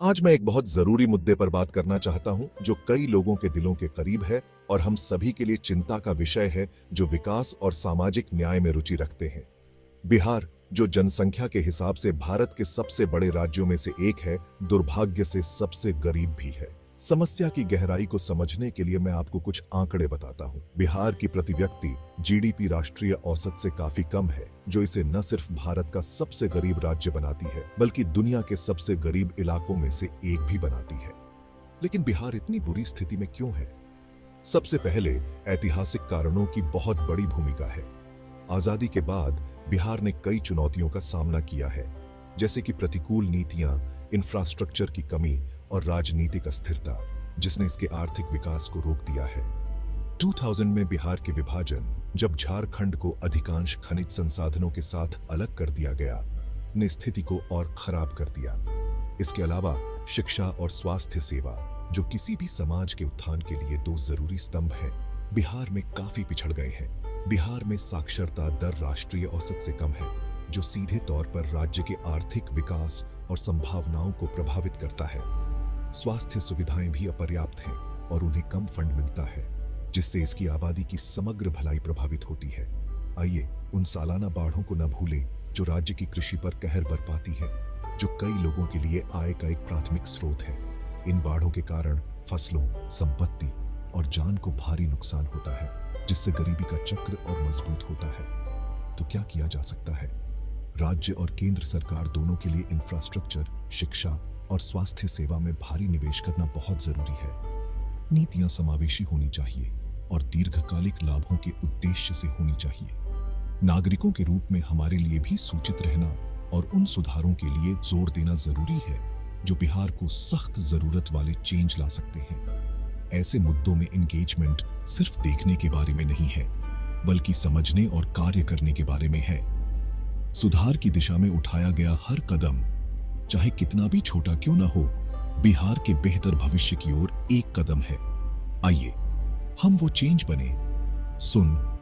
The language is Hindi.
आज मैं एक बहुत जरूरी मुद्दे पर बात करना चाहता हूं जो कई लोगों के दिलों के करीब है और हम सभी के लिए चिंता का विषय है, जो विकास और सामाजिक न्याय में रुचि रखते हैं। बिहार, जो जनसंख्या के हिसाब से भारत के सबसे बड़े राज्यों में से एक है, दुर्भाग्य से सबसे गरीब भी है। समस्या की गहराई को समझने के लिए मैं आपको कुछ आंकड़े बताता हूं। बिहार की प्रति व्यक्ति जीडीपी राष्ट्रीय औसत से काफी कम है, जो इसे न सिर्फ भारत का सबसे गरीब राज्य बनाती है, बल्कि दुनिया के सबसे गरीब इलाकों में से एक भी बनाती है। लेकिन बिहार इतनी बुरी स्थिति में क्यों है? सबसे पहले ऐतिहासिक कारणों की बहुत बड़ी भूमिका है। आजादी के बाद बिहार ने कई चुनौतियों का सामना किया है, जैसे कि प्रतिकूल नीतियां, इंफ्रास्ट्रक्चर की कमी और राजनीतिक अस्थिरता, जिसने इसके आर्थिक विकास को रोक दिया है। 2000 में बिहार के विभाजन, जब झारखंड को अधिकांश खनिज संसाधनों के साथ अलग कर दिया गया, ने स्थिति को और खराब कर दिया। इसके अलावा शिक्षा और स्वास्थ्य सेवा, जो किसी भी समाज के उत्थान के लिए दो जरूरी स्तंभ हैं, बिहार में काफी पिछड़ गए हैं। बिहार में साक्षरता दर राष्ट्रीय औसत से कम है, जो सीधे तौर पर राज्य के आर्थिक विकास और संभावनाओं को प्रभावित करता है। स्वास्थ्य सुविधाएं भी अपर्याप्त हैं और उन्हें कम फंड मिलता है, जिससे इसकी आबादी की समग्र भलाई प्रभावित होती है। आइए उन सालाना बाढ़ों को न भूलें जो राज्य की कृषि पर कहर बरपाती है, जो कई लोगों के लिए आय का एक प्राथमिक स्रोत है। इन बाढ़ों के कारण फसलों, संपत्ति और जान को भारी नुकसान होता है, जिससे गरीबी का चक्र और मजबूत होता है। तो क्या किया जा सकता है? राज्य और केंद्र सरकार दोनों के लिए इंफ्रास्ट्रक्चर, शिक्षा और स्वास्थ्य सेवा में भारी निवेश करना बहुत जरूरी है। नीतियां समावेशी होनी चाहिए और दीर्घकालिक लाभों के उद्देश्य से होनी चाहिए। नागरिकों के रूप में हमारे लिए भी सूचित रहना और उन सुधारों के लिए जोर देना जरूरी है जो बिहार को सख्त जरूरत वाले चेंज ला सकते हैं। ऐसे मुद्दों में एंगेजमेंट सिर्फ देखने के बारे में नहीं है, बल्कि समझने और कार्य करने के बारे में है। सुधार की दिशा में उठाया गया हर कदम, चाहे कितना भी छोटा क्यों न हो, बिहार के बेहतर भविष्य की ओर एक कदम है। आइए हम वो चेंज बने। सुन,